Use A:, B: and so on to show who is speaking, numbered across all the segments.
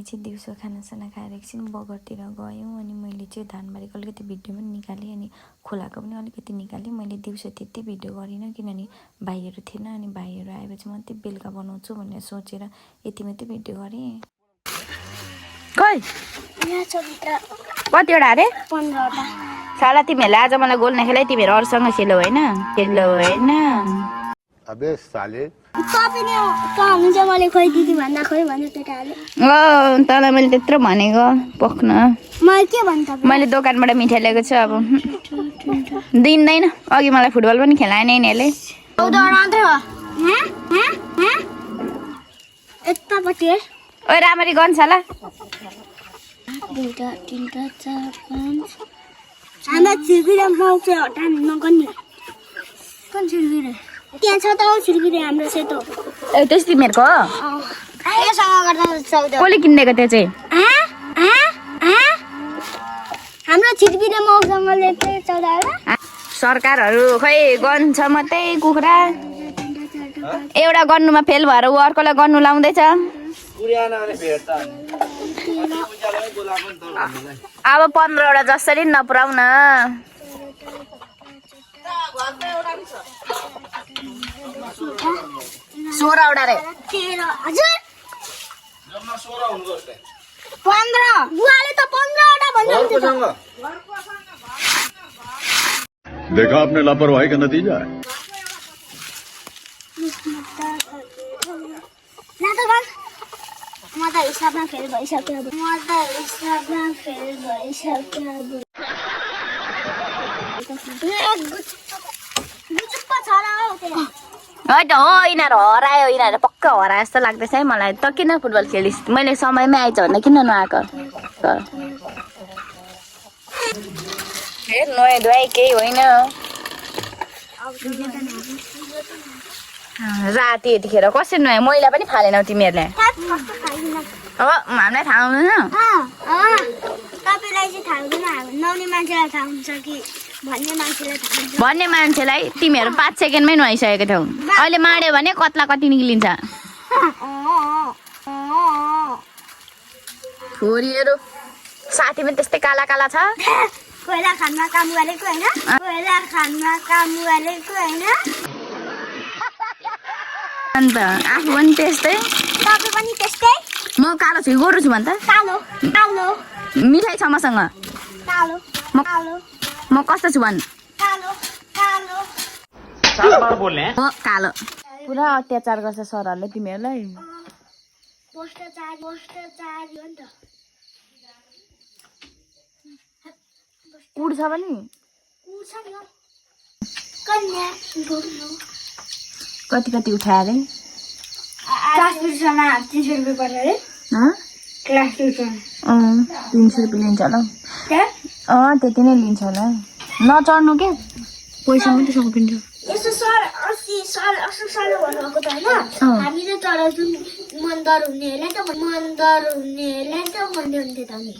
A: चाहिँ दिउँसो खानासाना खाएर एकछिन बगरतिर गयौँ अनि मैले चाहिँ धानबारीको अलिकति भिडियो पनि निकालेँ अनि खोलाको पनि अलिकति निकालेँ। मैले दिउँसो त्यति भिडियो गरिनँ किनभने भाइहरू थिएन अनि भाइहरू आएपछि मात्रै बेलुका बनाउँछु भनेर सोचेर यति मात्रै भिडियो गरेँ।
B: खै कतिवटा अरे
C: 15वटा।
B: साला तिमीहरूले आज मलाई गोल नखेलाइ, तिमीहरू अरूसँग खेल्यौ होइन? खेल्यौ होइन?
D: अबे साले
C: तपाईले त हुन्छ मैले खोइ दिदी भन्दा खोइ भन्नु केटाले।
B: तँलाई मैले त्यत्रो भनेको पक्न।
C: मैले के भन्नु तपाईँ?
B: मैले दोकानबाट मिठाई ल्याएको छु अब दिँदैन। अघि मलाई फुटबल पनि खेलाएन यिनीहरूले।
C: 14वटा मात्रै हो। यतापट्टि
B: ओइ राम्ररी गर्छ ल।
C: 2 3 4 5 हाम्रो छिर्किरे पाउँछ हटान नगर्ने। कुन छिर्किरे? त्यहाँ छ त छिर्किरे हाम्रो सेतो।
B: ए त्यस तिमीहरूको हो?
C: यससँग गर्दा सक्दैन।
B: कसले किनिदिएको त्यो चाहिँ?
C: हाम्रो छिर्किरे माउसँगले चाहिँ 14वटा।
B: सरकारहरू खै गन्छ मात्रै कुखुरा। एउटा गर्नुमा फेल भएर ऊ अर्कोलाई गर्नु लाउँदैछ। अब 15वटा जसरी नपुराउन। 16वटा रे।
C: 13 हजुर 15 बुवाले त 15वटा भन्नुहुन्छ।
D: देखा आपने लापरवाही का नतीजा है।
C: म त हिसाबमा फेल भइसक्यो।
B: है त हो यिनीहरू हरायो, यिनीहरू पक्का हरायो जस्तो लाग्दैछ है मलाई त। किन फुटबल खेलिस्? मैले समयमै आइज भन्दा किन नआएको? हेर नुहाइ धुवाइ केही होइन। राति यतिखेर कसरी नुहायो? मैला पनि फालेनौ तिमीहरूले? अब हामीलाई थाहा हुँदैन।
C: तपाईँलाई चाहिँ थाहा हुँदैन, नुहाउने मान्छेलाई थाहा हुन्छ कि भन्ने मान्छेलाई थाहा हुन्छ।
B: भन्ने मान्छेलाई तिमीहरू 5 सेकेन्डमै नुहाइसकेको थियौ। अहिले माड्यो भने कत्ला कति निक्लिन्छ। छोरीहरू साथी पनि त्यस्तै काला काला छ।
C: कोइला खानमा काम गरेको होइन? कोइला खानमा काम गरेको होइन?
B: अन्त आफू पनि त्यस्तै।
C: तपाईँ पनि त्यस्तै?
B: म कालो छु गोरु छु भन्छ।
C: कालो कालो
B: मिठाई छ मसँग।
C: कालो कालो
B: म कस्तो छु भन्?
C: कालो कालो
B: हो कालो। पुरा अत्याचार गर्छ सरहरूले तिमीहरूलाई।
C: भ्रष्टाचार हो नि त।
B: उड्छ पनि
C: उड्छ नि हो। कन्या
B: कति कति उठायो अरे?
C: क्लास ट्युसनमा 300 रुपियाँ पर्छ अरे। क्लास ट्युसन
B: 300 रुपियाँ लिन्छ होला। त्यति नै लिन्छ होला। नचढ्नु के पैसा मात्रै सकिन्छ।
C: यस्तो सर अस्ति साल भन्नुभएको त होइन? हामीले चढाउँछौँ मनदर हुनेहरूलाई त भन्ने हुन्थ्यो त नि।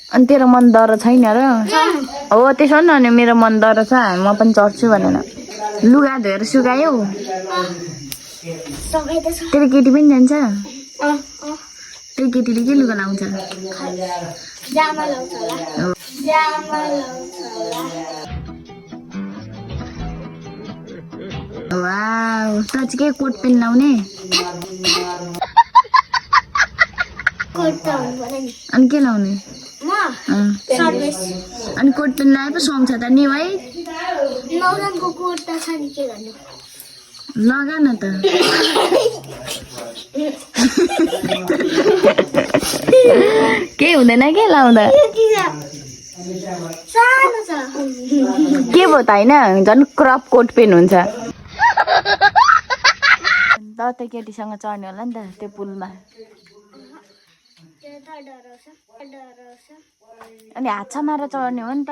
B: अनि तेरो मन डर छैन र? हो त्यसो न। अनि मेरो मन डर छ, म पनि चढ्छु भनेर। लुगा धोएर सुकायौ? तेरो केटी पनि जान्छ? तेरो केटीले के लुगा लाउँछ?
C: जामा लाउँछ होला।
B: वाउ त चाहिँ के कोट पेन लाउने?
C: कोट त हुनु पर्यो नि।
B: अनि के लाउने?
C: सर्भिस।
B: अनि कोट पेन लगाए पो सुहाउँछ त नि भाइ।
C: 9 रङको कोट त छ नि, के गर्नु?
B: लगा न त। केही हुँदैन के लाउँदा?
C: सानो छ।
B: के भयो त होइन? झन् क्रप कोट पेन हुन्छ। त केटीसँग चढ्ने होला नि त त्यो पुलमा। अनि हात समाएर चढ्ने हो नि त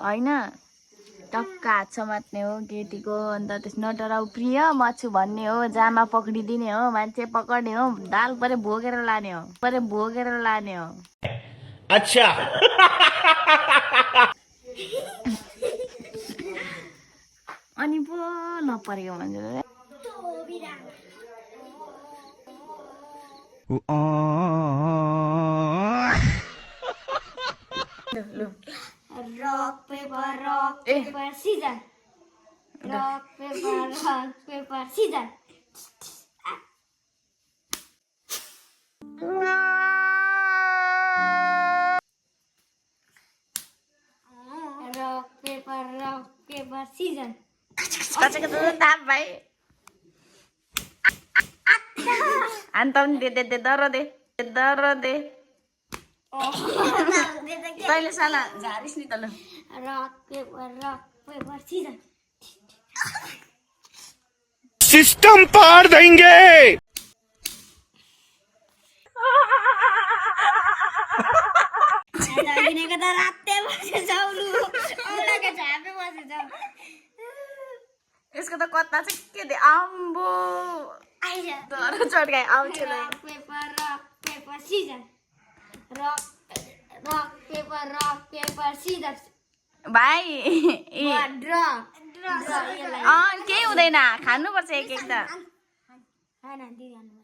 B: होइन? टक्क हात समात्ने हो केटीको। अन्त त्यस नडराउ प्रिय म छु भन्ने हो। जामा पक्रिदिने हो, मान्छे पक्रिने हो, दाल परे भोगेर लाने हो।
E: अच्छा
B: अनि पो नपरेको मान्छे
C: Rock, paper, scissors. Rock, paper, scissors. Rock, paper, scissors.
B: थाप भाइ अन्त दे दे दे दर दे तैँले साला झारिस् नि त ल
C: Rock, paper, scissors.
D: सिस्टम पार देंगे।
C: Ginego त रातै बसे जाऊ लु औलाका झापे बसे जाऊ
B: यसको त कता चाहिँ के दे आम्बो
C: आइज
B: दर चड्काइ आउँछ ल
C: rock paper scissors rock paper scissors
B: भाइ
C: draw
B: केही हुँदैन खानुपर्छ एक एक त
C: हैन दिदी हान्नु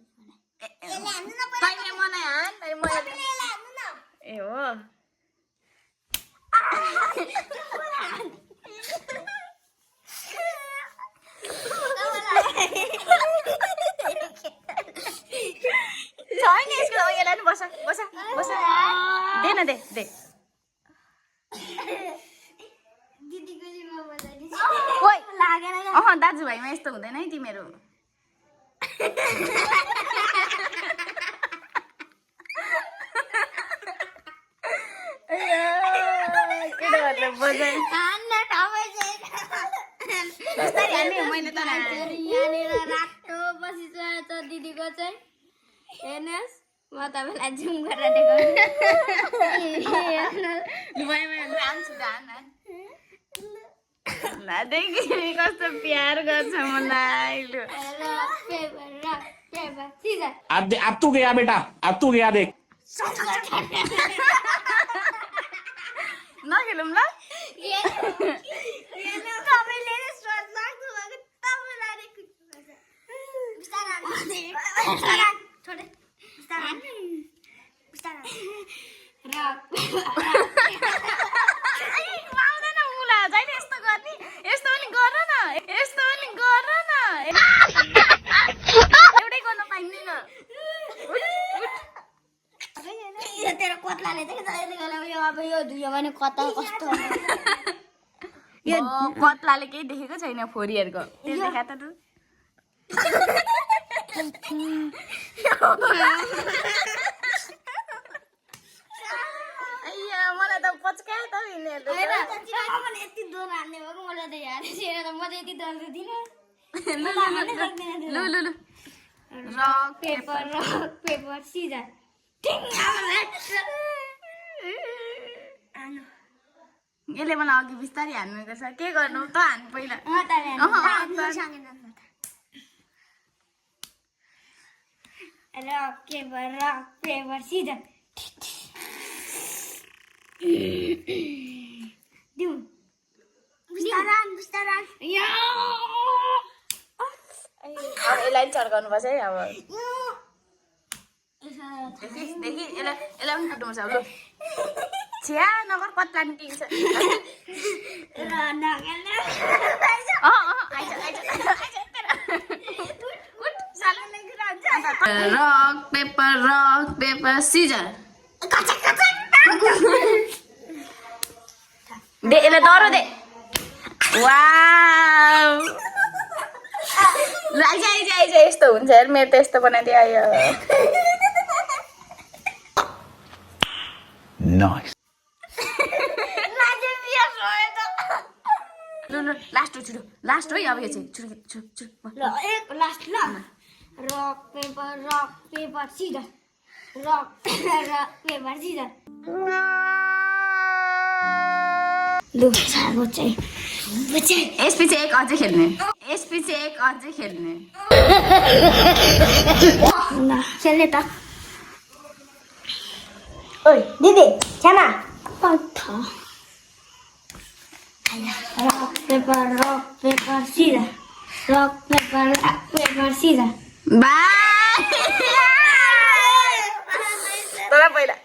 B: तैँले मलाई हान ए हो छैन यसको यसलाई नि बस दे न दे
C: दिदीको जिम्मा बजाइदिस
B: ओइ
C: लागेन
B: दाजुभाइमा यस्तो हुँदैन है तिमीहरू केटाहरूले बजाइ
C: हान्न ठाउँमै चाहिँ
B: बिस्तारै हाल्ने हो मैले त
C: यहाँनिर रातो बसिसकेको छ दिदीको चाहिँ हेर्नुहोस् म तपाईँलाई जुम गरेर
B: देखि कस्तो प्यार गर्छ मलाई लु
E: अब तू गया बेटा अब तू गया देख
B: नखेलौँ ल पाउँदैन मुला जहिले यस्तो गर्ने यस्तो पनि गर न एउटै गर्न पाइँदैन
C: तेरो कत्लाले चाहिँ अब यो धुयो भने कता कस्तो
B: कत्लाले केही देखेको छैन फोरीहरूको त्यो देखा त तु मलाई त पच्कायो त यिनीहरूले
C: यति दोहोर हान्ने भएको मलाई त याद छैन त म त यति दोहोर दिदिनँ
B: लु रक
C: पेपर सिजर
B: यसले मलाई अघि बिस्तारै हान्नुको छ के गर्नु त हान्नु पहिला
C: रक पेपर सिजर दिउ बिस्तारान
B: अब यसलाई चर्काउनु पर्छ है अब देखि यसलाई पनि काट्नुपर्छ अब लु छ्या नगर कत्ला निक्लिन्छ रक पेपर सिजर दे यसलाई डरो दे वाउ ल आइज यस्तो हुन्छ यार मेरो त यस्तो बनाइदियो आयो
D: नाइस
B: लु लास्ट हो छिटो लास्ट हो अब यो चाहिँ छिटो
C: एक लास्ट ल rock paper scissor rock paper scissor लु सानो चाहिँ
B: यसपछि एक अझै खेल्ने
C: ल खेल्ने त ओइ दिदी क्षमा rock paper scissor rock paper scissor
B: बाई तर पहिला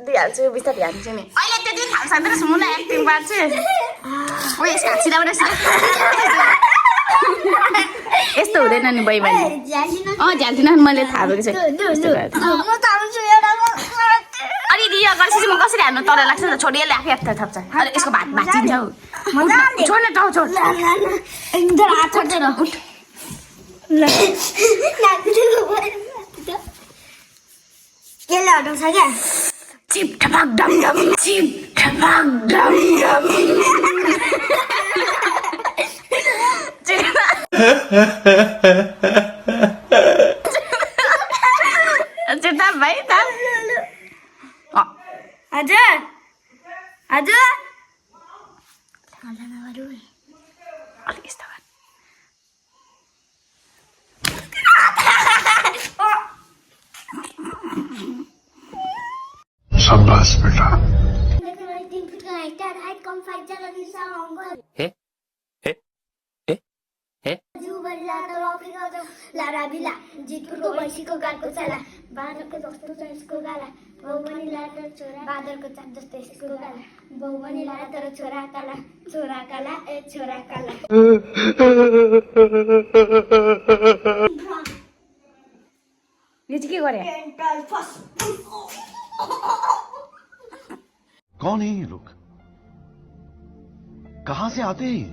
B: दिइहाल्छु बिस्तारै हाल्छु नि अहिले त्यति थाहा छैन मुना एक्टिङ पार्छु ओ यसको हात सिधा यस्तो हुँदैन नि बैमानी झ्याल्दिन नि मैले थाहा भएको अनि दिया गर्छ म कसरी हाल्नु तर लाग्छ त छोडिए ल्याखे यता थप्छ अरे यसको भात भाँचिन्छ छोड न टाउ छोड
C: एकदम हात छोडेर केले हटाउँछ क्या
B: चिप ठपाक डम डम चिप ठपाक डम डम चिता भाइ त
C: हजुर हजुर
B: अलिक यस्तो
D: शाबाश बेटा
C: लेकिन 3 फुट का हाइट कम फाइट चला दिशा होंगे
E: हे
C: जू बल्ला त रफीको त लारा बिला जितपुरको भैँसीको गालको चला बाँदरको जस्तो छ यसको गाला बाउमनी लाएर छोरा बाँदरको चाप जस्तो यसको गाला बाउमनी लाएर तर छोरा काला ए छोरा काला
B: यो चाहिँ के गरे
F: कौन है ये लोग कहां से आते हैं